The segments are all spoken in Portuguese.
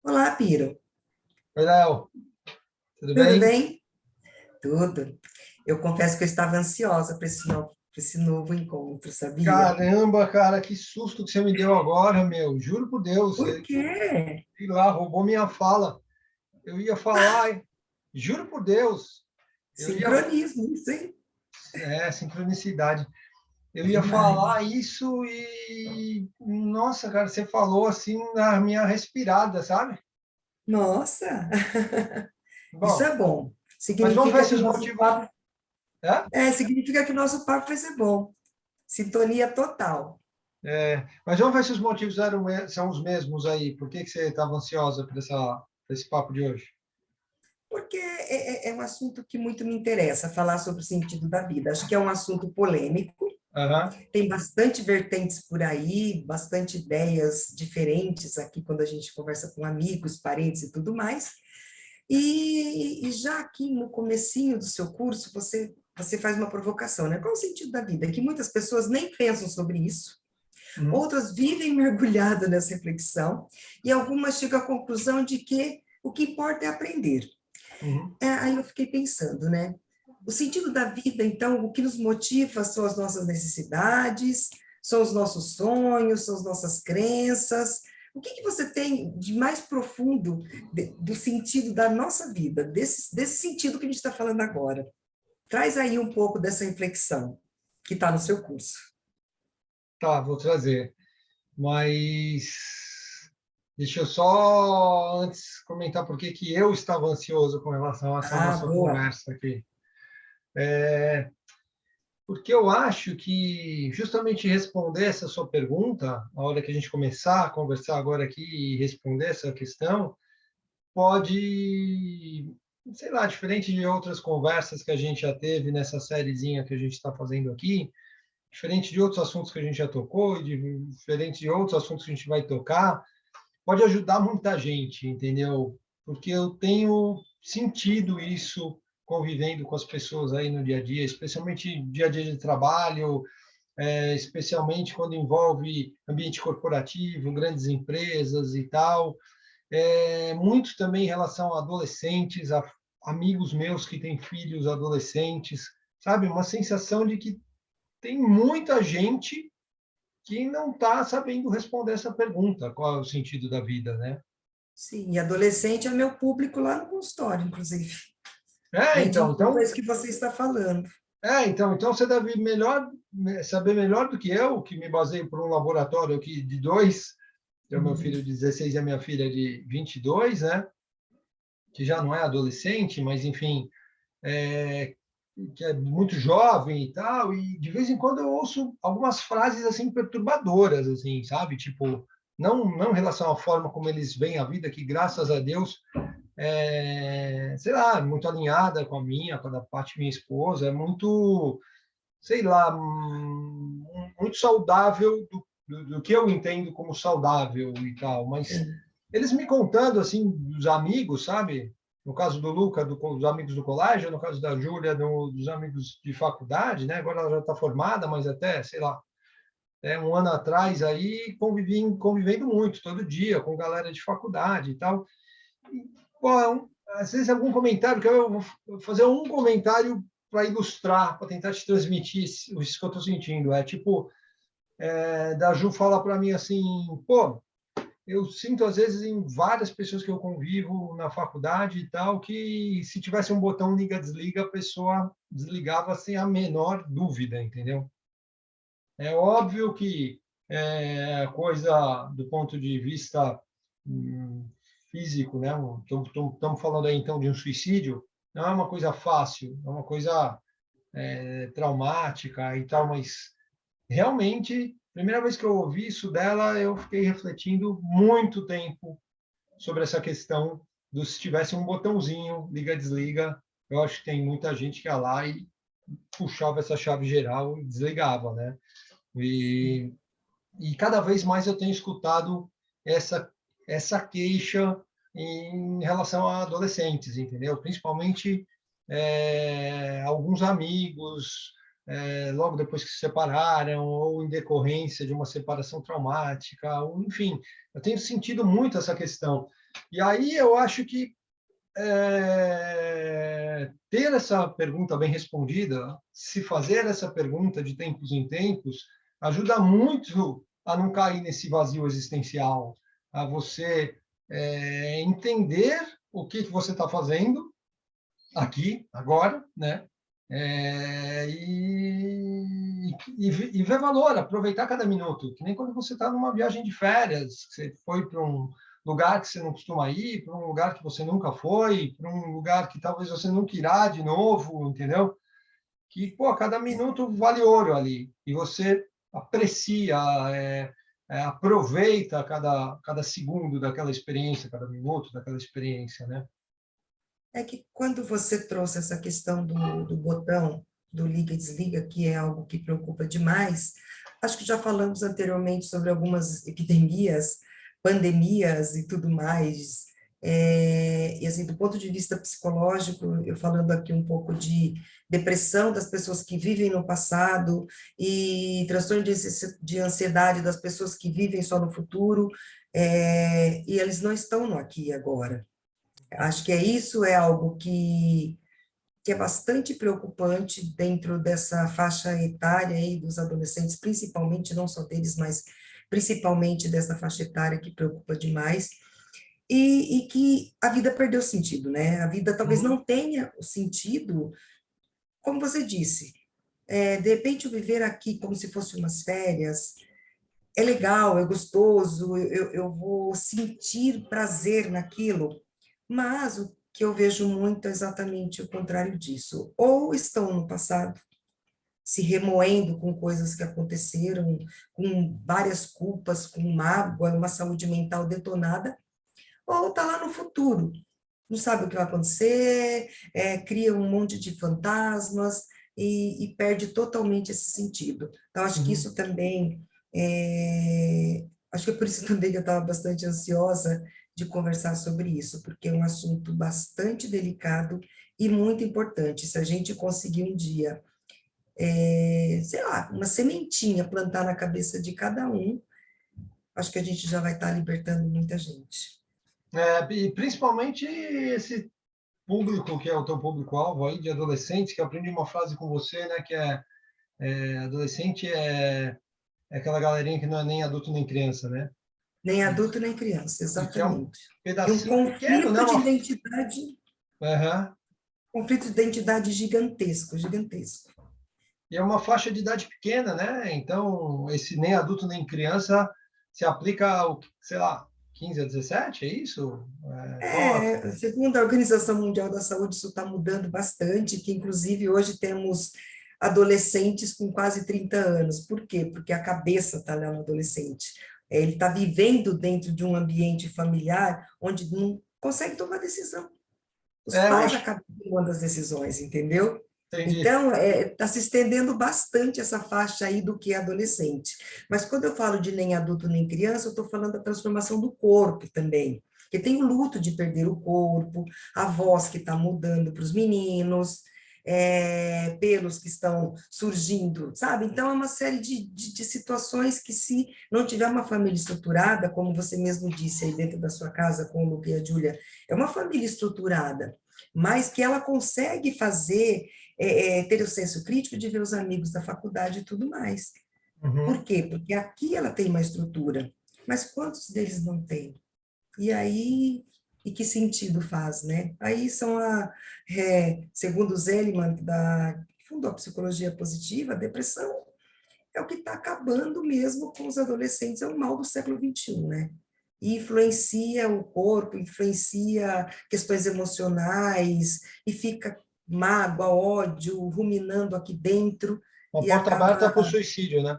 Olá, Piro. Oi, Léo, tudo Tudo bem? bem? Tudo. Eu confesso que eu estava ansiosa para esse novo encontro, sabia? Caramba, cara, que susto que você me deu agora, meu. Juro por Deus, Por você, quê? sei lá, roubou minha fala. Eu ia falar, hein? Juro por Deus, eu ia. Sincronismo, isso, hein? Sincronicidade. Eu ia Demais. falar isso e. Nossa, cara, você falou assim na minha respirada, sabe? Nossa, isso Bom, é bom. mas vamos ver Significa se que o os nosso motivos. papo, É? significa que o nosso papo vai ser bom. Sintonia total. Mas vamos ver se os motivos são os mesmos aí. Por que que você estava ansiosa por esse papo de hoje? Porque é um assunto que muito me interessa, falar sobre o sentido da vida. Acho que é um assunto polêmico. Aham. Tem bastante vertentes por aí, bastante ideias diferentes aqui quando a gente conversa com amigos, parentes e tudo mais. E já aqui no comecinho do seu curso, você faz uma provocação, né? Qual o sentido da vida? Que muitas pessoas nem pensam sobre isso, Uhum. outras vivem mergulhadas nessa reflexão, e algumas chegam à conclusão de que o que importa é aprender. Uhum. Aí eu fiquei pensando, né? O sentido da vida, então, o que nos motiva são as nossas necessidades, são os nossos sonhos, são as nossas crenças. O que você tem de mais profundo do sentido da nossa vida, desse sentido que a gente está falando agora? Traz aí um pouco dessa reflexão que está no seu curso. Tá, vou trazer. Mas deixa eu só antes comentar por que que eu estava ansioso com relação a essa Ah, nossa boa. conversa aqui. Porque eu acho que justamente responder essa sua pergunta, a hora que a gente começar a conversar agora aqui e responder essa questão, pode, sei lá, diferente de outras conversas que a gente já teve nessa sériezinha que a gente está fazendo aqui, diferente de outros assuntos que a gente já tocou, diferente de outros assuntos que a gente vai tocar, pode ajudar muita gente, entendeu? Porque eu tenho sentido isso convivendo com as pessoas aí no dia a dia, especialmente dia a dia de trabalho, especialmente quando envolve ambiente corporativo, grandes empresas e tal. Muito também em relação a adolescentes, a amigos meus que têm filhos adolescentes, sabe? Uma sensação de que tem muita gente que não está sabendo responder essa pergunta, qual é o sentido da vida, né? Sim, e adolescente é meu público lá no consultório, inclusive. É, Bem de então, encontro a então, isso que você está falando. então você deve saber melhor do que eu, que me baseio por um laboratório aqui de dois, que é o meu Uhum. filho de 16 e a minha filha de 22, né? Que já não é adolescente, mas enfim, é, que é muito jovem e tal, e de vez em quando eu ouço algumas frases assim perturbadoras, assim, sabe? Tipo, não em relação à forma como eles veem a vida, que graças a Deus sei lá, muito alinhada com a minha, com a da parte minha esposa, é muito, sei lá, muito saudável do que eu entendo como saudável e tal, mas Sim. eles me contando, assim, dos amigos, sabe? No caso do Luca, dos amigos do colégio, no caso da Júlia, dos amigos de faculdade, né? Agora ela já está formada, mas até, sei lá, um ano atrás aí convivendo muito, todo dia, com galera de faculdade e tal. Pô, às vezes algum comentário, que eu vou fazer um comentário para ilustrar, para tentar te transmitir isso que eu estou sentindo. É tipo, da Ju fala para mim assim, pô, eu sinto às vezes em várias pessoas que eu convivo na faculdade e tal, que se tivesse um botão liga-desliga, a pessoa desligava sem a menor dúvida, entendeu? É óbvio que coisa do ponto de vista hum, físico, né? Estamos falando aí então de um suicídio, não é uma coisa fácil, é uma coisa traumática e tal, mas realmente, primeira vez que eu ouvi isso dela, eu fiquei refletindo muito tempo sobre essa questão do se tivesse um botãozinho liga-desliga, eu acho que tem muita gente que ia lá e puxava essa chave geral e desligava, né? E, e cada vez mais eu tenho escutado essa, essa queixa em relação a adolescentes, entendeu? Principalmente alguns amigos, logo depois que se separaram, ou em decorrência de uma separação traumática, ou, enfim, eu tenho sentido muito essa questão. E aí eu acho que ter essa pergunta bem respondida, se fazer essa pergunta de tempos em tempos, ajuda muito a não cair nesse vazio existencial, a você entender o que você está fazendo aqui, agora, né? E ver valor, aproveitar cada minuto, que nem quando você está numa viagem de férias, você foi para um lugar que você não costuma ir, para um lugar que você nunca foi, para um lugar que talvez você nunca irá de novo, entendeu? Que, pô, cada minuto vale ouro ali, e você aprecia, aproveita cada segundo daquela experiência, cada minuto daquela experiência, né? É que quando você trouxe essa questão do botão do liga e desliga, que é algo que preocupa demais, acho que já falamos anteriormente sobre algumas epidemias, pandemias e tudo mais. E assim, do ponto de vista psicológico, eu falando aqui um pouco de depressão das pessoas que vivem no passado e transtorno de ansiedade das pessoas que vivem só no futuro, e eles não estão no aqui e agora. Acho que isso é algo que é bastante preocupante dentro dessa faixa etária aí dos adolescentes, principalmente, não só deles, mas principalmente dessa faixa etária que preocupa demais, e que a vida perdeu sentido, né? A vida talvez Uhum. não tenha o sentido, como você disse, de repente o viver aqui como se fosse umas férias, é legal, é gostoso, eu vou sentir prazer naquilo, mas o que eu vejo muito é exatamente o contrário disso. Ou estão no passado, se remoendo com coisas que aconteceram, com várias culpas, com mágoa, uma saúde mental detonada, ou está lá no futuro, não sabe o que vai acontecer, cria um monte de fantasmas e perde totalmente esse sentido. Então, acho que Uhum. isso também, acho que é por isso também que eu estava bastante ansiosa de conversar sobre isso, porque é um assunto bastante delicado e muito importante. Se a gente conseguir um dia, sei lá, uma sementinha plantar na cabeça de cada um, acho que a gente já vai estar libertando muita gente. E principalmente esse público que é o teu público-alvo aí de adolescentes, que eu aprendi uma frase com você, né, que adolescente é aquela galerinha que não é nem adulto nem criança, né? Nem E, adulto, nem criança, e que é um exatamente. E um pedacinho pequeno, né? Uhum. conflito de identidade gigantesco, gigantesco. E é uma faixa de idade pequena, né? Então, esse nem adulto nem criança se aplica ao, sei lá, 15 a 17, é isso? Segundo a Organização Mundial da Saúde, isso está mudando bastante, que inclusive hoje temos adolescentes com quase 30 anos. Por quê? Porque a cabeça está lá no adolescente. Ele está vivendo dentro de um ambiente familiar onde não consegue tomar decisão. Os Eu pais acho, acabam tomando as decisões, entendeu? entendi. Então, está se estendendo bastante essa faixa aí do que é adolescente. Mas quando eu falo de nem adulto nem criança, eu estou falando da transformação do corpo também. Porque tem o luto de perder o corpo, a voz que está mudando para os meninos, pelos que estão surgindo, sabe? Então, é uma série de situações que, se não tiver uma família estruturada, como você mesmo disse aí dentro da sua casa com o Luca e a Júlia, é uma família estruturada, mas que ela consegue fazer, ter o senso crítico de ver os amigos da faculdade e tudo mais. Por Uhum. quê? Porque aqui ela tem uma estrutura, mas quantos deles não têm? E aí, e que sentido faz, né? Aí segundo Zeliman, que fundou a psicologia positiva, a depressão é o que está acabando mesmo com os adolescentes, é o mal do século XXI, né? E influencia o corpo, influencia questões emocionais, e fica mágoa, ódio, ruminando aqui dentro, Uma e porta aberta para o acaba suicídio, né?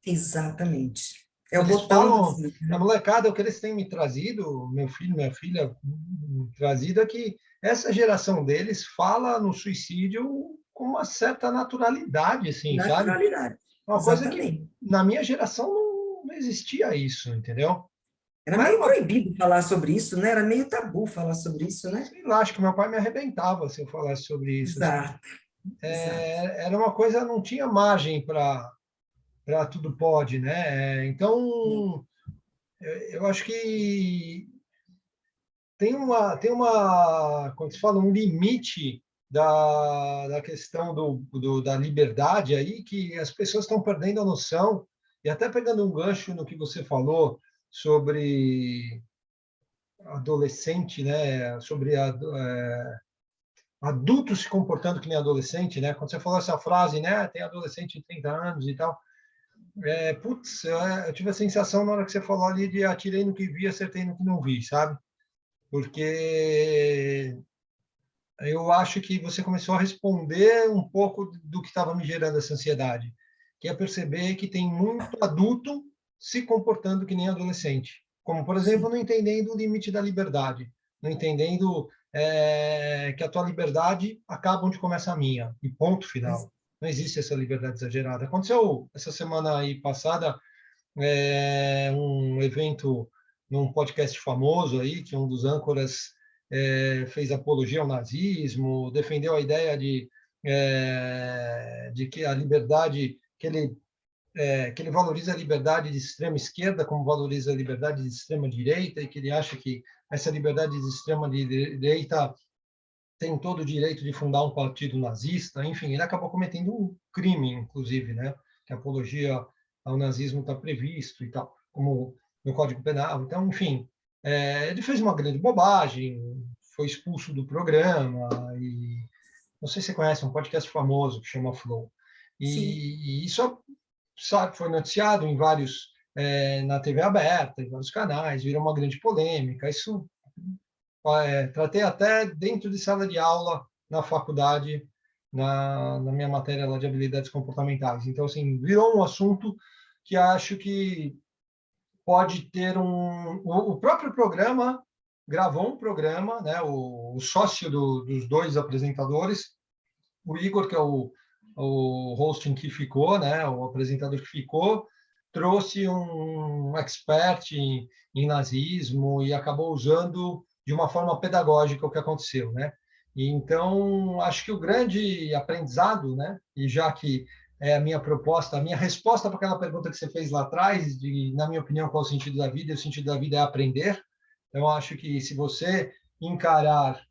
exatamente. É o Eles botão do falam, desliga, a né? molecada, o que eles têm me trazido, meu filho, minha filha, trazido é que essa geração deles fala no suicídio com uma certa naturalidade, assim, sabe? Naturalidade, Uma coisa que exatamente. na minha geração não existia isso, entendeu? Era Não era meio uma, proibido falar sobre isso, né? Era meio tabu falar sobre isso, né? sei lá, acho que meu pai me arrebentava se eu falasse sobre isso, assim. Exato, exato. Era uma coisa, não tinha margem para tudo pode, né? Então, eu acho que como se fala, um limite da questão da liberdade aí, que as pessoas estão perdendo a noção, e até pegando um gancho no que você falou sobre adolescente, né? Sobre adultos se comportando que nem adolescente, né? Quando você falou essa frase, né? Tem adolescente de 30 anos e tal. Putz, eu tive a sensação na hora que você falou ali de atirei no que vi, acertei no que não vi, sabe? Porque eu acho que você começou a responder um pouco do que estava me gerando essa ansiedade, que é perceber que tem muito adulto se comportando que nem adolescente. Como, por exemplo, Sim. não entendendo o limite da liberdade, não entendendo que a tua liberdade acaba onde começa a minha, e ponto final. Não existe essa liberdade exagerada. Aconteceu essa semana aí passada um evento num podcast famoso aí, que um dos âncoras fez apologia ao nazismo, defendeu a ideia de que a liberdade, que ele valoriza a liberdade de extrema esquerda como valoriza a liberdade de extrema direita, e que ele acha que essa liberdade de extrema direita tem todo o direito de fundar um partido nazista. Enfim, ele acabou cometendo um crime, inclusive, né? Que a apologia ao nazismo está previsto e tal, como no Código Penal. Então, enfim, ele fez uma grande bobagem, foi expulso do programa, e não sei se você conhece um podcast famoso que chama Flow. Sim. E isso, sabe, foi noticiado em vários, na TV aberta, em vários canais, virou uma grande polêmica. Isso tratei até dentro de sala de aula na faculdade, na minha matéria lá de habilidades comportamentais. Então, assim, virou um assunto que acho que pode ter o próprio programa gravou um programa, né? O sócio dos dois apresentadores, o Igor, que é o hosting que ficou, né? O apresentador que ficou, trouxe um expert em nazismo e acabou usando de uma forma pedagógica o que aconteceu, né? E então, acho que o grande aprendizado, né? E já que é a minha proposta, a minha resposta para aquela pergunta que você fez lá atrás, na minha opinião, qual é o sentido da vida? E o sentido da vida é aprender. Então, acho que se você encarar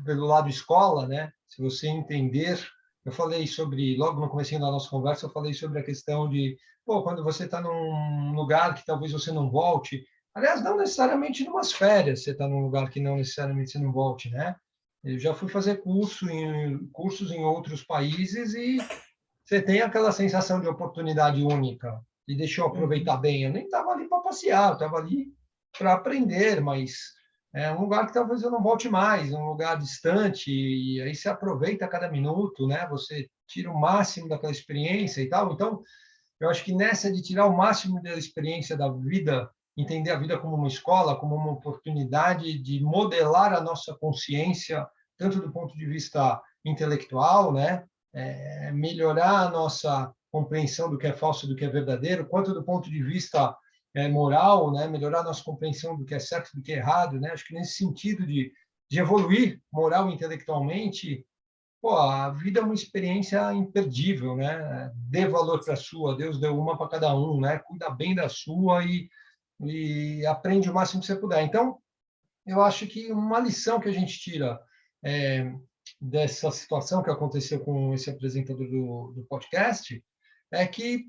pelo lado escola, né? Se você entender, eu falei sobre, logo no começo da nossa conversa, eu falei sobre a questão de, pô, quando você está num lugar que talvez você não volte, aliás, não necessariamente em umas férias, você está num lugar que não necessariamente você não volte, né? Eu já fui fazer cursos em outros países e você tem aquela sensação de oportunidade única, e deixou aproveitar Uhum. bem. Eu nem estava ali para passear, eu estava ali para aprender, mas é um lugar que talvez eu não volte mais, um lugar distante, e aí você aproveita cada minuto, né? Você tira o máximo daquela experiência e tal. Então, eu acho que nessa de tirar o máximo da experiência da vida, entender a vida como uma escola, como uma oportunidade de modelar a nossa consciência, tanto do ponto de vista intelectual, né? Melhorar a nossa compreensão do que é falso e do que é verdadeiro, quanto do ponto de vista moral, né? Melhorar a nossa compreensão do que é certo e do que é errado, né? Acho que nesse sentido de evoluir moral e intelectualmente, pô, a vida é uma experiência imperdível, né? Dê valor para a sua, Deus deu uma para cada um, né? Cuida bem da sua e aprende o máximo que você puder. Então, eu acho que uma lição que a gente tira dessa situação que aconteceu com esse apresentador do podcast é que,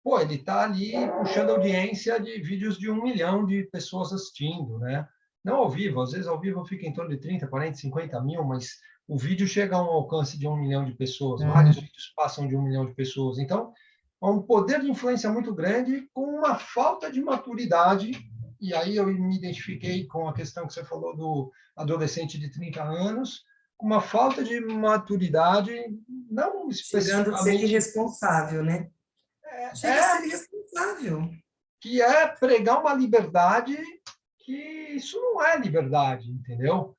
pô, ele está ali puxando audiência de vídeos de 1 milhão de pessoas assistindo, né? Não ao vivo, às vezes ao vivo fica em torno de 30, 40, 50 mil, mas o vídeo chega a um alcance de 1 milhão de pessoas, vários vídeos passam de 1 milhão de pessoas. Então, é um poder de influência muito grande com uma falta de maturidade. E aí eu me identifiquei com a questão que você falou do adolescente de 30 anos, com uma falta de maturidade, não Chegando a ser especificamente irresponsável, né? Chega a é ser irresponsável. que é pregar uma liberdade que isso não é liberdade, entendeu?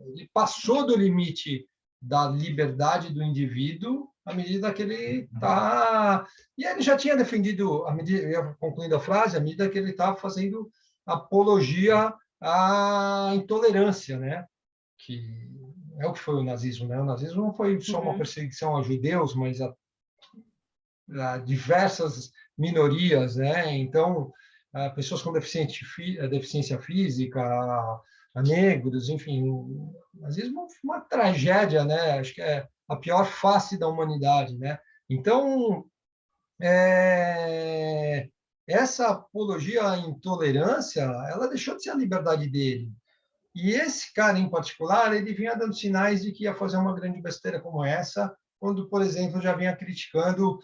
Ele passou do limite da liberdade do indivíduo à medida que ele está... E ele já tinha defendido, concluindo a frase, à medida que ele estava fazendo apologia à intolerância, né? Que é o que foi o nazismo, né? O nazismo não foi só uma Uhum. perseguição a judeus, mas a diversas minorias, né? Então, pessoas com deficiência física, a negros, enfim, às vezes uma tragédia, né? Acho que é a pior face da humanidade, né? Então, essa apologia à intolerância, ela deixou de ser a liberdade dele. E esse cara em particular, ele vinha dando sinais de que ia fazer uma grande besteira como essa, quando, por exemplo, já vinha criticando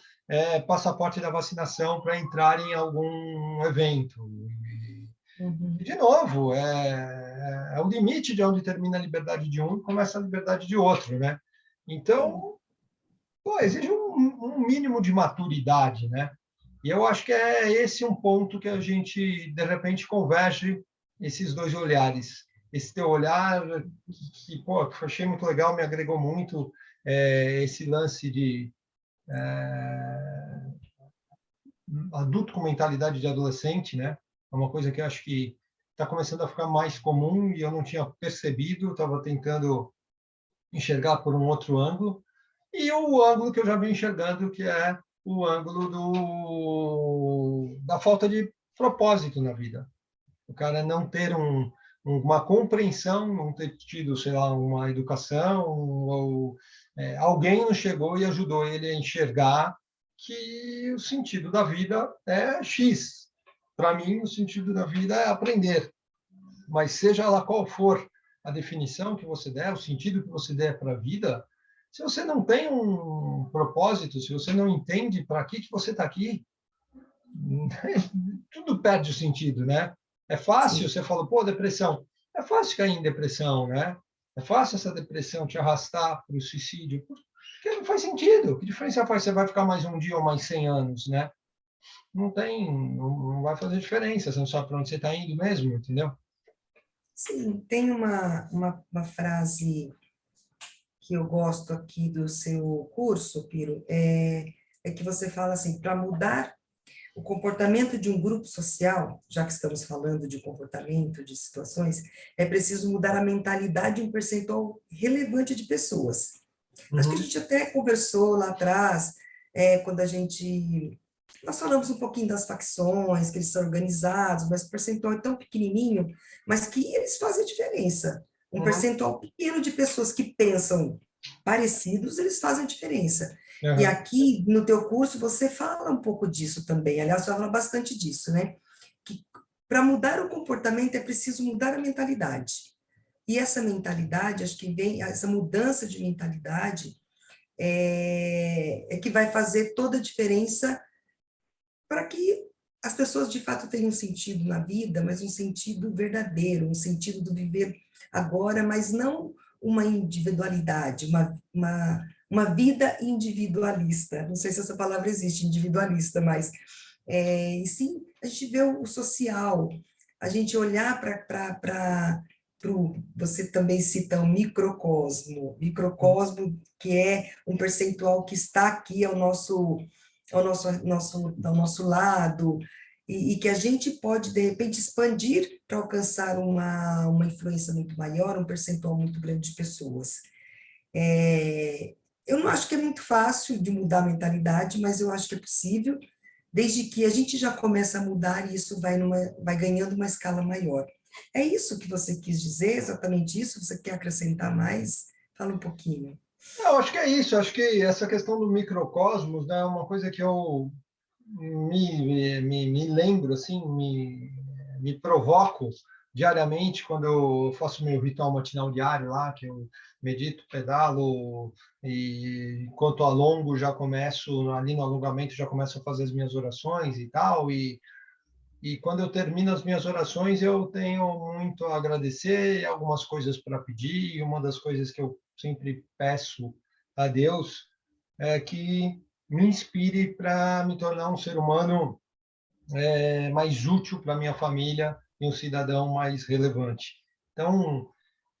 passaporte da vacinação para entrar em algum evento. E, Uhum. de novo, é o limite de onde termina a liberdade de um e começa a liberdade de outro, né? Sim, Então, pô, exige um mínimo de maturidade, né? E eu acho que é esse um ponto que a gente, de repente, converge esses dois olhares. Esse teu olhar, pô, que eu achei muito legal, me agregou muito, esse lance de adulto com mentalidade de adolescente, né? É uma coisa que eu acho que está começando a ficar mais comum e eu não tinha percebido, estava tentando enxergar por um outro ângulo. E o ângulo que eu já venho enxergando, que é o ângulo da falta de propósito na vida. O cara não ter uma compreensão, não ter tido, sei lá, uma educação, ou alguém não chegou e ajudou ele a enxergar que o sentido da vida é X. Para mim, o sentido da vida é aprender. Mas seja lá qual for a definição que você der, o sentido que você der para a vida, se você não tem um propósito, se você não entende para que você está aqui, tudo perde o sentido, né? É fácil, sim. você fala, pô, depressão. É fácil cair em depressão, né? É fácil essa depressão te arrastar para o suicídio, porque não faz sentido. Que diferença faz? Você vai ficar mais um dia ou mais 100 anos, né? Não vai fazer diferença, você não sabe para onde você está indo mesmo, entendeu? Sim, tem uma frase que eu gosto aqui do seu curso, Piro, é que você fala assim, para mudar o comportamento de um grupo social, já que estamos falando de comportamento, de situações, é preciso mudar a mentalidade de um percentual relevante de pessoas. Acho que a Uhum. gente até conversou lá atrás, quando a gente. Nós falamos um pouquinho das facções, que eles são organizados, mas o percentual é tão pequenininho, mas que eles fazem diferença. Um Uhum. percentual pequeno de pessoas que pensam parecidos, eles fazem diferença. E Uhum. aqui no teu curso você fala um pouco disso também, aliás, você fala bastante disso, né? Que para mudar o comportamento é preciso mudar a mentalidade. E essa mentalidade, acho que vem, essa mudança de mentalidade é que vai fazer toda a diferença para que as pessoas de fato tenham um sentido na vida, mas um sentido verdadeiro, um sentido do viver agora, mas não uma individualidade, uma vida individualista. Não sei se essa palavra existe, individualista, mas e sim a gente vê o social, a gente olhar para você também cita o microcosmo que é um percentual que está aqui ao nosso lado, e que a gente pode, de repente, expandir para alcançar uma influência muito maior, um percentual muito grande de pessoas. Eu não acho que é muito fácil de mudar a mentalidade, mas eu acho que é possível, desde que a gente já começa a mudar e isso vai ganhando uma escala maior. É isso que você quis dizer, exatamente isso? Você quer acrescentar mais? Fala um pouquinho. Eu acho que é isso. Eu acho que essa questão do microcosmos, né, é uma coisa que eu me lembro, assim, me provoco diariamente quando eu faço meu ritual matinal diário lá, que eu medito, pedalo, e enquanto alongo já começo, ali no alongamento já começo a fazer as minhas orações e tal, e quando eu termino as minhas orações eu tenho muito a agradecer, algumas coisas para pedir, e uma das coisas que eu sempre peço a Deus é que me inspire para me tornar um ser humano mais útil para minha família e um cidadão mais relevante. Então,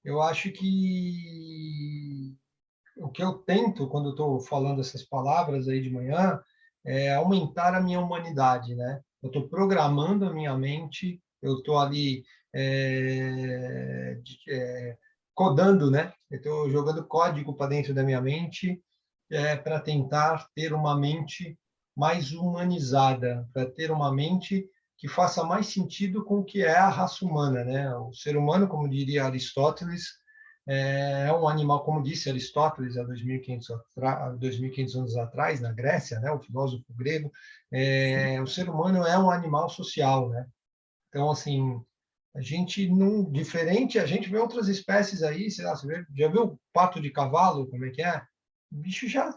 eu acho que o que eu tento quando estou falando essas palavras aí de manhã é aumentar a minha humanidade, né? Eu estou programando a minha mente, eu estou ali codando, né? Eu estou jogando código para dentro da minha mente para tentar ter uma mente mais humanizada, para ter uma mente que faça mais sentido com o que é a raça humana, né? O ser humano, como diria Aristóteles, é um animal, como disse Aristóteles há 2.500 anos atrás, na Grécia, né? O filósofo grego, o ser humano é um animal social, né? Então, assim, a gente não diferente, a gente vê outras espécies aí, sei lá, já viu o pato de cavalo, como é que é? O bicho já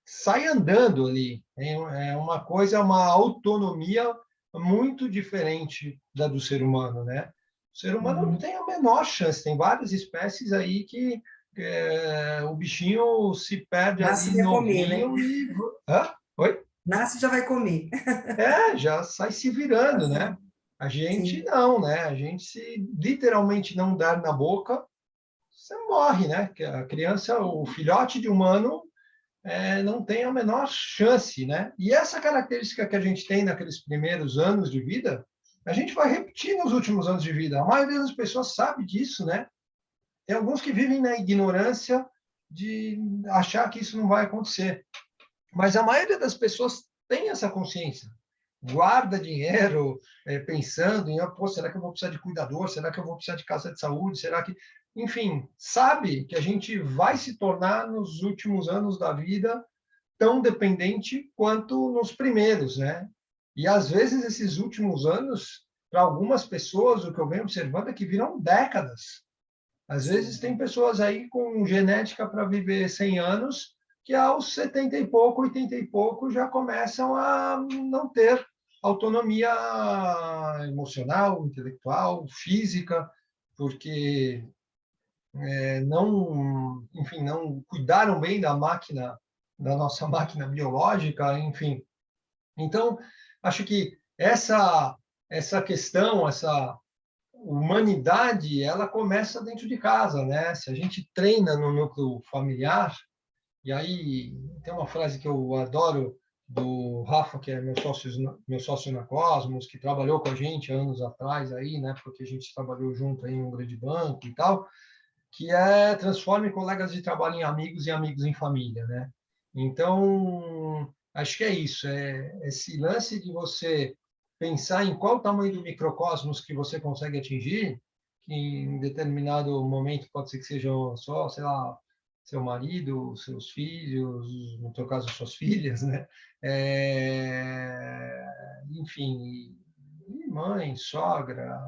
sai andando ali. É uma coisa, uma autonomia muito diferente da do ser humano, né? O ser humano não Uhum. tem a menor chance. Tem várias espécies aí que o bichinho se perde Nasce e ali vai comer, né? novinho e... Hã? Oi? Nasce e já vai comer. Já sai se Tá virando, né? certo. A gente Sim. não, né? A gente se literalmente não dar na boca, você morre, né? Que a criança, o filhote de humano, não tem a menor chance, né? E essa característica que a gente tem naqueles primeiros anos de vida, a gente vai repetir nos últimos anos de vida. A maioria das pessoas sabe disso, né? Tem alguns que vivem na ignorância de achar que isso não vai acontecer. Mas a maioria das pessoas tem essa consciência. Guarda dinheiro, pensando em, pô, será que eu vou precisar de cuidador? Será que eu vou precisar de casa de saúde? Será que... Enfim, sabe que a gente vai se tornar, nos últimos anos da vida, tão dependente quanto nos primeiros, né? E, às vezes, esses últimos anos, para algumas pessoas, o que eu venho observando é que viram décadas. Às vezes tem Sim. pessoas aí com genética para viver 100 anos, que aos 70 e pouco, 80 e pouco, já começam a não ter autonomia emocional, intelectual, física, porque não, enfim, não cuidaram bem da máquina, da nossa máquina biológica, enfim. Então, acho que essa questão, essa humanidade, ela começa dentro de casa, né? Se a gente treina no núcleo familiar, e aí tem uma frase que eu adoro do Rafa, que é meu sócio na Cosmos, que trabalhou com a gente anos atrás aí, né? Porque a gente trabalhou junto aí em um grande banco e tal, que é transforme colegas de trabalho em amigos e amigos em família, né? Então, acho que é isso, é esse lance de você pensar em qual o tamanho do microcosmos que você consegue atingir, que em determinado momento pode ser que seja só, sei lá, seu marido, seus filhos, no teu caso, suas filhas, né? Enfim, mãe, sogra,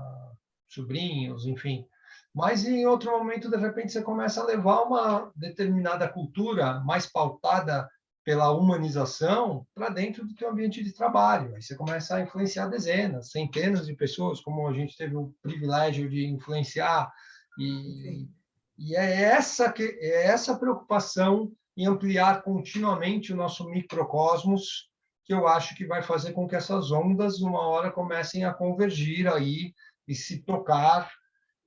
sobrinhos, enfim. Mas em outro momento, de repente, você começa a levar uma determinada cultura mais pautada pela humanização para dentro do teu ambiente de trabalho. Aí você começa a influenciar dezenas, centenas de pessoas, como a gente teve o privilégio de influenciar. E, Sim. e é essa preocupação em ampliar continuamente o nosso microcosmos que eu acho que vai fazer com que essas ondas, uma hora, comecem a convergir aí e se tocar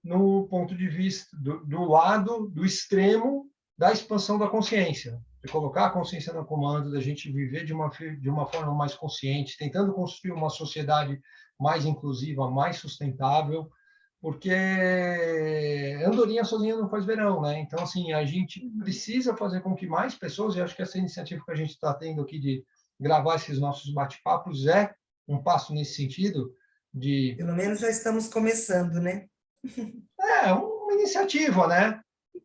no ponto de vista do lado, do extremo da expansão da consciência. De colocar a consciência no comando, da gente viver de uma forma mais consciente, tentando construir uma sociedade mais inclusiva, mais sustentável, porque andorinha sozinha não faz verão, né? Então, assim, a gente Uhum. precisa fazer com que mais pessoas, e acho que essa iniciativa que a gente está tendo aqui de gravar esses nossos bate-papos é um passo nesse sentido, de Pelo menos já estamos começando, né? uma iniciativa, né?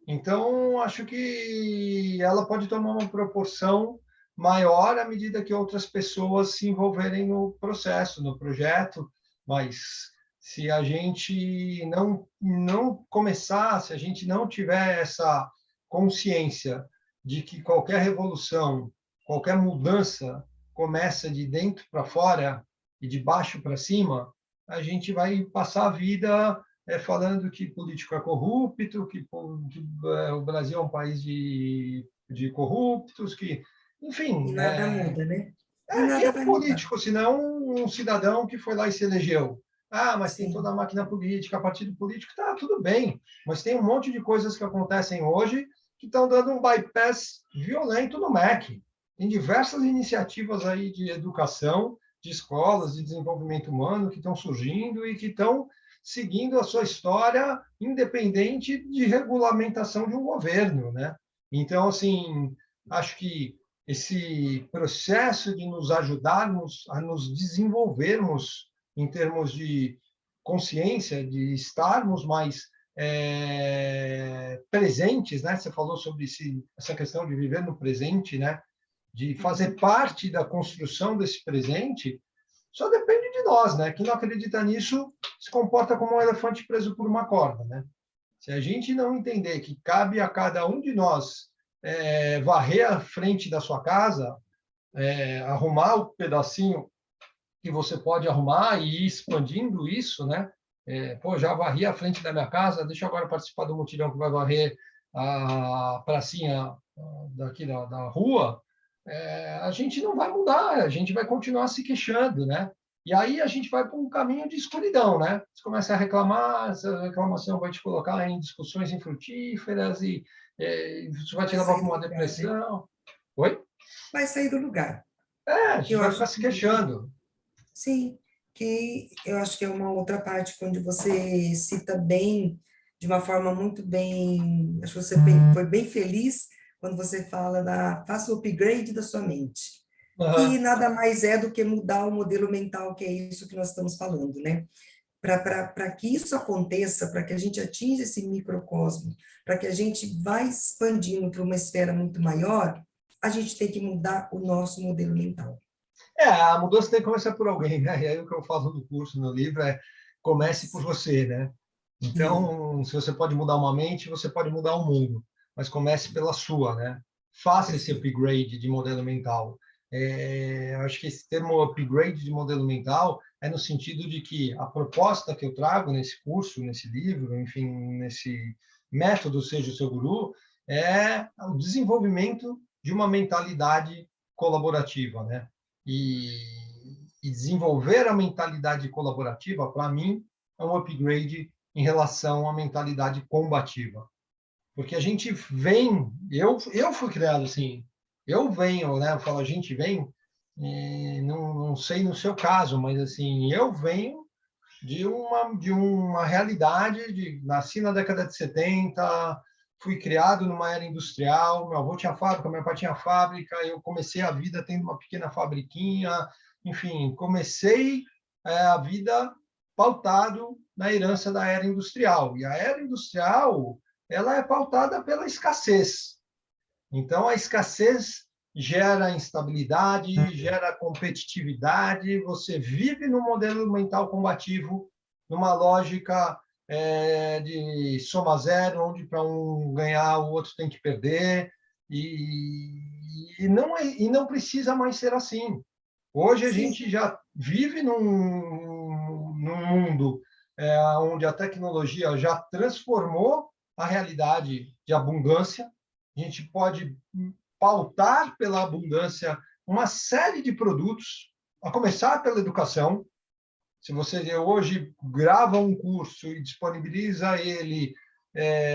Então, acho que ela pode tomar uma proporção maior à medida que outras pessoas se envolverem no processo, no projeto, mas se a gente não começar, se a gente não tiver essa consciência de que qualquer revolução, qualquer mudança começa de dentro para fora e de baixo para cima, a gente vai passar a vida falando que político é corrupto, que o Brasil é um país de corruptos, que, E enfim, nada muda, né? E quem é nada um vai mudar. político, se não um cidadão que foi lá e se elegeu? Ah, mas tem toda a Sim. máquina política, partido político, tá, tudo bem, mas tem um monte de coisas que acontecem hoje que estão dando um bypass violento no MEC. Tem diversas iniciativas aí de educação, de escolas, de desenvolvimento humano que estão surgindo e que estão seguindo a sua história independente de regulamentação de um governo, né? Então, assim, acho que esse processo de nos ajudarmos a nos desenvolvermos em termos de consciência, de estarmos mais presentes, né? Você falou sobre essa questão de viver no presente, né? De fazer parte da construção desse presente, só depende de nós, né? Quem não acredita nisso se comporta como um elefante preso por uma corda, né? Se a gente não entender que cabe a cada um de nós varrer a frente da sua casa, arrumar o pedacinho que você pode arrumar e ir expandindo isso, né? Já varri a frente da minha casa, deixa eu agora participar do mutirão que vai varrer a pracinha daqui da rua. A gente não vai mudar, a gente vai continuar se queixando, né? E aí a gente vai para um caminho de escuridão, né? Você começa a reclamar, essa reclamação vai te colocar em discussões infrutíferas e isso vai te Vai levar sair para do uma lugar, né? depressão. Oi? Vai sair do lugar. A gente Eu vai acho ficar se que queixando. sim, que eu acho que é uma outra parte onde você cita bem, de uma forma muito bem, acho que você foi bem feliz quando você fala faça o upgrade da sua mente, que Uhum. nada mais é do que mudar o modelo mental, que é isso que nós estamos falando, né? Para que isso aconteça, para que a gente atinja esse microcosmo, para que a gente vá expandindo para uma esfera muito maior, a gente tem que mudar o nosso modelo mental. A mudança tem que começar por alguém, né? E aí o que eu falo no curso, no livro, comece por Isso. você, né? Sim. Então, se você pode mudar uma mente, você pode mudar o mundo, mas comece pela sua, né? Faça esse Perfeito. upgrade de modelo mental. Eu acho que esse termo upgrade de modelo mental é no sentido de que a proposta que eu trago nesse curso, nesse livro, enfim, nesse método Seja o Seu Guru, é o desenvolvimento de uma mentalidade colaborativa, né? E desenvolver a mentalidade colaborativa, para mim, é um upgrade em relação à mentalidade combativa. Porque a gente vem, eu fui criado assim, eu venho, né? Eu falo, a gente vem, não sei no seu caso, mas assim, eu venho de uma realidade, nasci na década de 70, fui criado numa era industrial, meu avô tinha fábrica, meu pai tinha fábrica, eu comecei a vida tendo uma pequena fabriquinha, enfim, comecei a vida pautado na herança da era industrial. E a era industrial, ela é pautada pela escassez. Então, a escassez gera instabilidade, gera competitividade, você vive num modelo mental combativo, numa lógica de soma zero, onde para um ganhar o outro tem que perder, e não precisa mais ser assim. Hoje a Sim, gente já vive num mundo onde a tecnologia já transformou a realidade de abundância. A gente pode pautar pela abundância uma série de produtos, a começar pela educação. Se você hoje grava um curso e disponibiliza ele,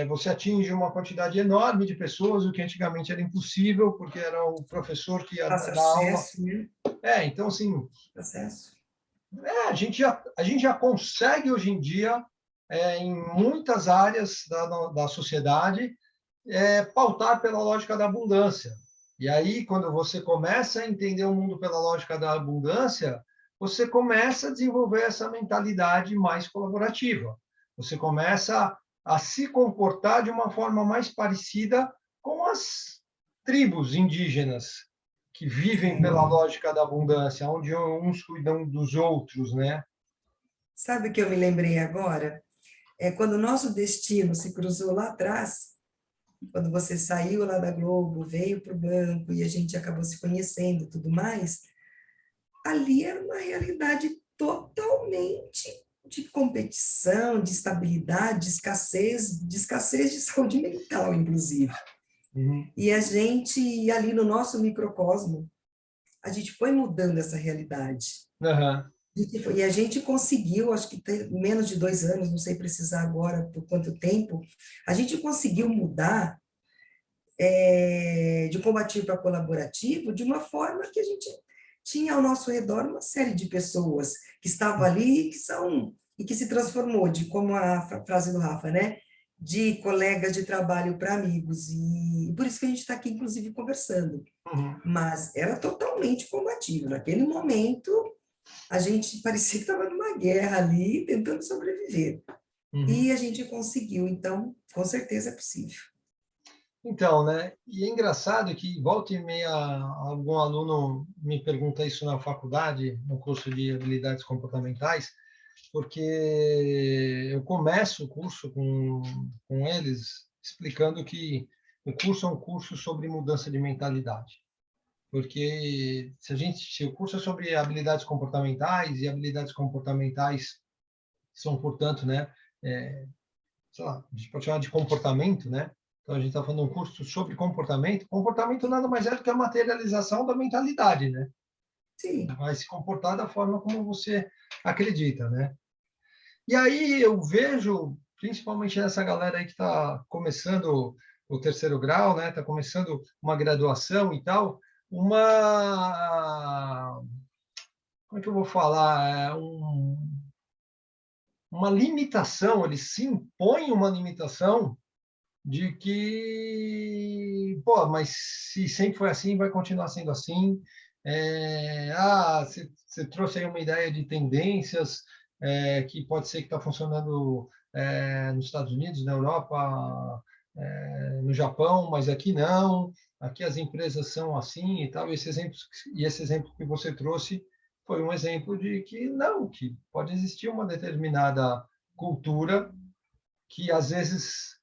você atinge uma quantidade enorme de pessoas, o que antigamente era impossível, porque era o professor que ia fácil dar aula. acesso, né? Então, assim, Acesso. a gente já consegue hoje em dia, em muitas áreas da sociedade, pautar pela lógica da abundância. E aí, quando você começa a entender o mundo pela lógica da abundância, você começa a desenvolver essa mentalidade mais colaborativa. Você começa a se comportar de uma forma mais parecida com as tribos indígenas que vivem pela Sim. lógica da abundância, onde uns cuidam dos outros, né? Sabe o que eu me lembrei agora? É quando o nosso destino se cruzou lá atrás, quando você saiu lá da Globo, veio para o banco e a gente acabou se conhecendo e tudo mais, ali era uma realidade totalmente de competição, de estabilidade, de escassez de saúde mental, inclusive. Uhum. E a gente, ali no nosso microcosmo, a gente foi mudando essa realidade. Uhum. E a gente conseguiu, acho que tem menos de 2 anos, não sei precisar agora por quanto tempo, a gente conseguiu mudar de combativo para colaborativo de uma forma que a gente tinha ao nosso redor uma série de pessoas que estavam ali e que se transformou de, como a frase do Rafa, né? De colegas de trabalho para amigos. E por isso que a gente está aqui, inclusive, conversando. Uhum. Mas era totalmente combativo. Naquele momento, A gente parecia que estava numa guerra ali, tentando sobreviver. Uhum. E a gente conseguiu, então, com certeza é possível. Então, né? E é engraçado que volta e meia algum aluno me pergunta isso na faculdade, no curso de habilidades comportamentais, porque eu começo o curso com eles explicando que o curso é um curso sobre mudança de mentalidade. Porque se o curso é sobre habilidades comportamentais e habilidades comportamentais são, portanto, né, é, sei lá, a gente pode chamar de comportamento, né? Então a gente está falando de um curso sobre comportamento. Comportamento nada mais é do que a materialização da mentalidade, né? Sim, Vai se comportar da forma como você acredita, né? E aí eu vejo, principalmente nessa galera aí que está começando o terceiro grau, né? Está começando uma graduação e tal, uma, como é que eu vou falar? Uma limitação, eles se impõem uma limitação de que, pô, mas se sempre foi assim, vai continuar sendo assim. Você trouxe aí uma ideia de tendências que pode ser que está funcionando nos Estados Unidos, na Europa, no Japão, mas aqui não. Aqui as empresas são assim e tal. Esse exemplo que você trouxe foi um exemplo de que não, que pode existir uma determinada cultura que às vezes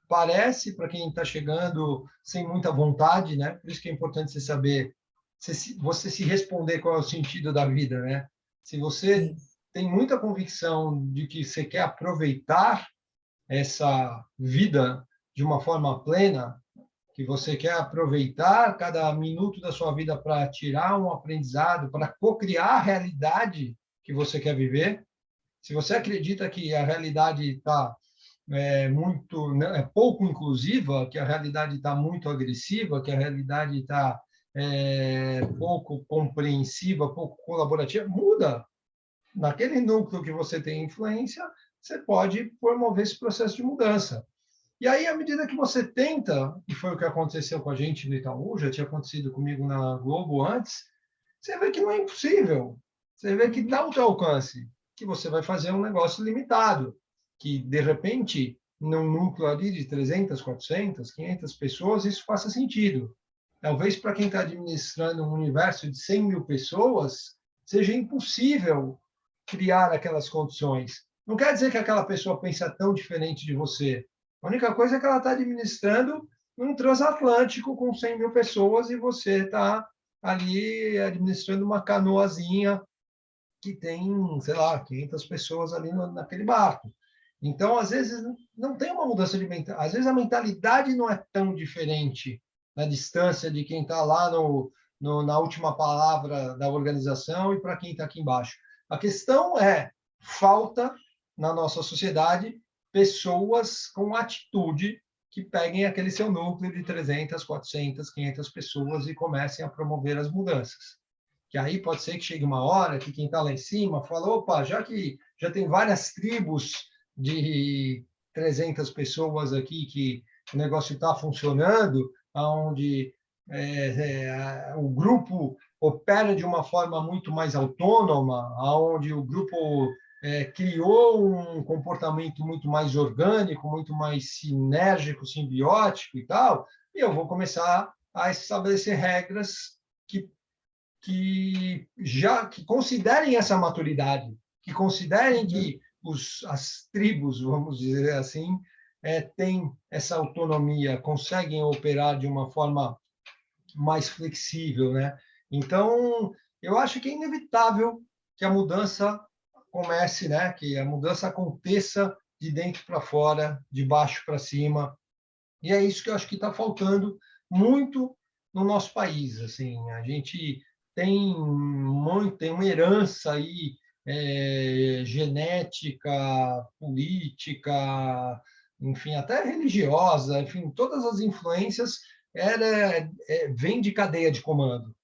parece para quem está chegando sem muita vontade, né? Por isso que é importante você saber, você se responder qual é o sentido da vida, né? Se você sim. tem muita convicção de que você quer aproveitar essa vida de uma forma plena, que você quer aproveitar cada minuto da sua vida para tirar um aprendizado, para co-criar a realidade que você quer viver, se você acredita que a realidade está muito, né, é pouco inclusiva, que a realidade está muito agressiva, que a realidade está pouco compreensiva, pouco colaborativa, muda. Naquele núcleo que você tem influência, você pode promover esse processo de mudança. E aí, à medida que você tenta, e foi o que aconteceu com a gente no Itaú, já tinha acontecido comigo na Globo antes, você vê que não é impossível. Você vê que está Uhum. ao teu alcance, que você vai fazer um negócio limitado, que, de repente, num núcleo ali de 300, 400, 500 pessoas, isso faça sentido. Talvez para quem está administrando um universo de 100 mil pessoas, seja impossível criar aquelas condições. Não quer dizer que aquela pessoa pensa tão diferente de você. A única coisa é que ela está administrando um transatlântico com 100 mil pessoas e você está ali administrando uma canoazinha que tem, sei lá, 500 pessoas ali naquele barco. Então, às vezes, não tem uma mudança de mentalidade. Às vezes, a mentalidade não é tão diferente na distância de quem está lá na última palavra da organização e para quem está aqui embaixo. A questão é, falta na nossa sociedade pessoas com atitude que peguem aquele seu núcleo de 300, 400, 500 pessoas e comecem a promover as mudanças. Que aí pode ser que chegue uma hora que quem está lá em cima fala, opa, já que já tem várias tribos de 300 pessoas aqui que o negócio está funcionando, onde o grupo opera de uma forma muito mais autônoma, onde o grupo criou um comportamento muito mais orgânico, muito mais sinérgico, simbiótico e tal, e eu vou começar a estabelecer regras que considerem essa maturidade, que considerem Uhum. que as tribos, vamos dizer assim, têm essa autonomia, conseguem operar de uma forma mais flexível, né? Então, eu acho que é inevitável que a mudança comece, né? Que a mudança aconteça de dentro para fora, de baixo para cima, e é isso que eu acho que está faltando muito no nosso país. Assim, a gente tem uma herança aí genética, política, enfim, até religiosa, enfim, todas as influências vem de cadeia de comando.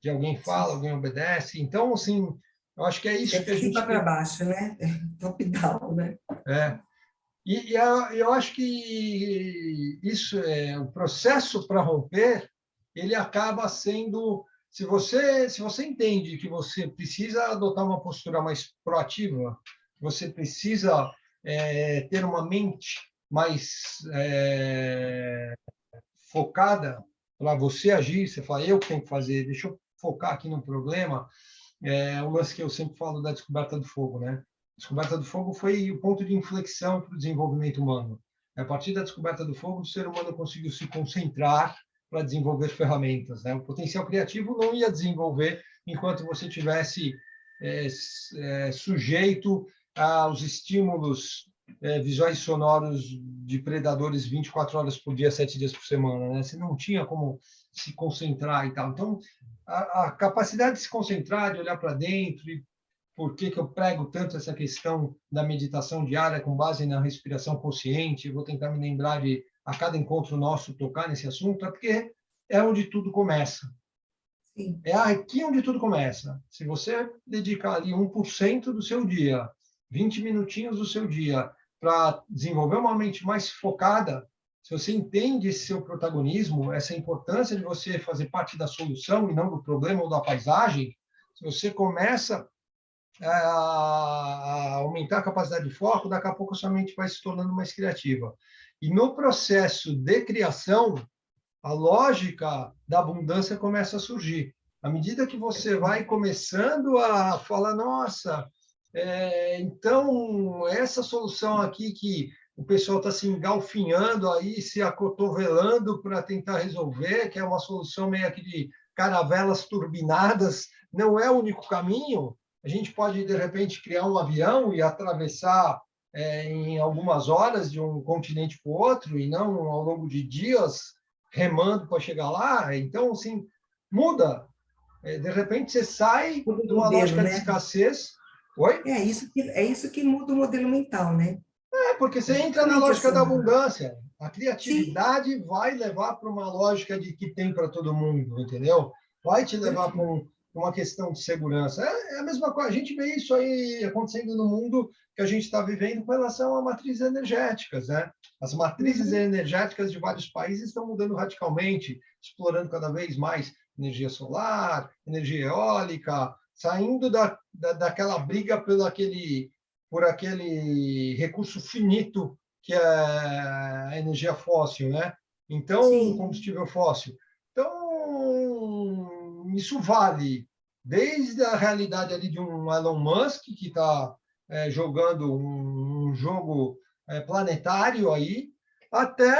De alguém fala, Sim. alguém obedece. Então, assim, eu acho que é É isso que de a cima gente para tem. baixo, né? Top-down, né? É, eu acho que isso o processo para romper, ele acaba sendo se você entende que você precisa adotar uma postura mais proativa, você precisa ter uma mente mais focada para você agir, você fala, eu que tenho que fazer, deixa eu focar aqui no problema, o lance que eu sempre falo da descoberta do fogo, né? A descoberta do fogo foi o ponto de inflexão para o desenvolvimento humano. A partir da descoberta do fogo, o ser humano conseguiu se concentrar para desenvolver ferramentas, né? O potencial criativo não ia desenvolver enquanto você tivesse sujeito aos estímulos visuais e sonoros de predadores 24 horas por dia, 7 dias por semana, né? Você não tinha como se concentrar e tal. Então, a capacidade de se concentrar, de olhar para dentro, e por que eu prego tanto essa questão da meditação diária com base na respiração consciente, vou tentar me lembrar de, a cada encontro nosso, tocar nesse assunto, é porque é onde tudo começa. Sim. É aqui onde tudo começa. Se você dedicar ali 1% do seu dia, 20 minutinhos do seu dia, para desenvolver uma mente mais focada, se você entende esse seu protagonismo, essa importância de você fazer parte da solução e não do problema ou da paisagem, se você começa a aumentar a capacidade de foco, daqui a pouco a sua mente vai se tornando mais criativa. E no processo de criação, a lógica da abundância começa a surgir. À medida que você vai começando a falar, nossa, então essa solução aqui que o pessoal está se engalfinhando aí, se acotovelando para tentar resolver, que é uma solução meio que de caravelas turbinadas, não é o único caminho. A gente pode, de repente, criar um avião e atravessar em algumas horas de um continente para o outro, e não ao longo de dias, remando para chegar lá. Então, assim, muda. De repente, você sai Todo de uma modelo, lógica de né? escassez. Oi? É isso que muda o modelo mental, né? Porque É você entra na justamente lógica essa. da abundância. A Sim, criatividade vai levar para uma lógica de que tem para todo mundo, entendeu? Vai te levar para perfeito. uma questão de segurança. É a mesma coisa. A gente vê isso aí acontecendo no mundo que a gente está vivendo com relação a matrizes energéticas, né? As matrizes Uhum, energéticas de vários países estão mudando radicalmente, explorando cada vez mais energia solar, energia eólica, saindo daquela briga por aquele recurso finito que é a energia fóssil, né? Então, sim, combustível fóssil. Então, isso vale desde a realidade ali de um Elon Musk que está jogando um jogo planetário aí, até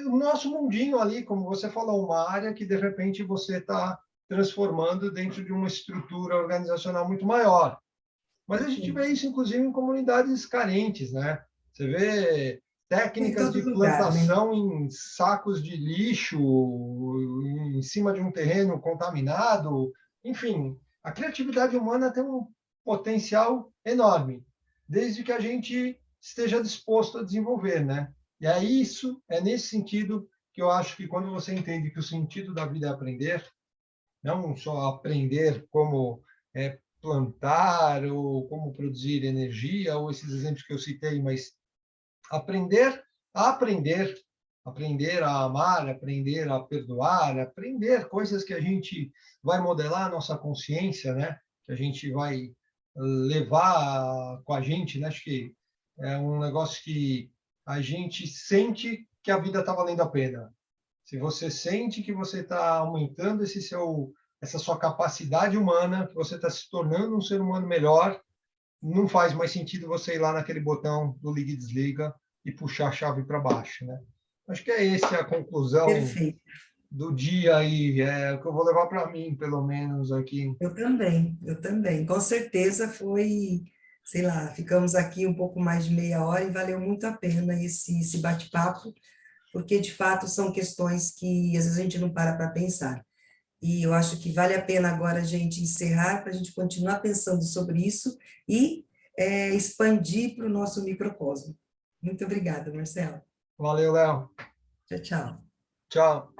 o nosso mundinho ali, como você falou, uma área que de repente você está transformando dentro de uma estrutura organizacional muito maior. Mas a gente vê perfeito. isso, inclusive, em comunidades carentes, né? Você vê Em técnicas todo de lugar, né? plantação em sacos de lixo, em cima de um terreno contaminado. Enfim, a criatividade humana tem um potencial enorme, desde que a gente esteja disposto a desenvolver, né? E aí isso é nesse sentido que eu acho que quando você entende que o sentido da vida é aprender, não só aprender como plantar ou como produzir energia, ou esses exemplos que eu citei, mas aprender a aprender, aprender a amar, aprender a perdoar, aprender coisas que a gente vai modelar a nossa consciência, né? Que a gente vai levar com a gente, né? Acho que é um negócio que a gente sente que a vida está valendo a pena. Se você sente que você está aumentando essa sua capacidade humana, que você está se tornando um ser humano melhor, não faz mais sentido você ir lá naquele botão do liga e desliga e puxar a chave para baixo, né? Acho que é essa a conclusão Perfeito. do dia aí, é o que eu vou levar para mim, pelo menos aqui. Eu também, eu também. Com certeza foi, sei lá, ficamos aqui um pouco mais de meia hora e valeu muito a pena esse bate-papo, porque de fato são questões que às vezes a gente não para pensar. E eu acho que vale a pena agora a gente encerrar para a gente continuar pensando sobre isso e expandir para o nosso microcosmo. Muito obrigada, Marcelo. Valeu, Léo. Tchau, tchau. Tchau.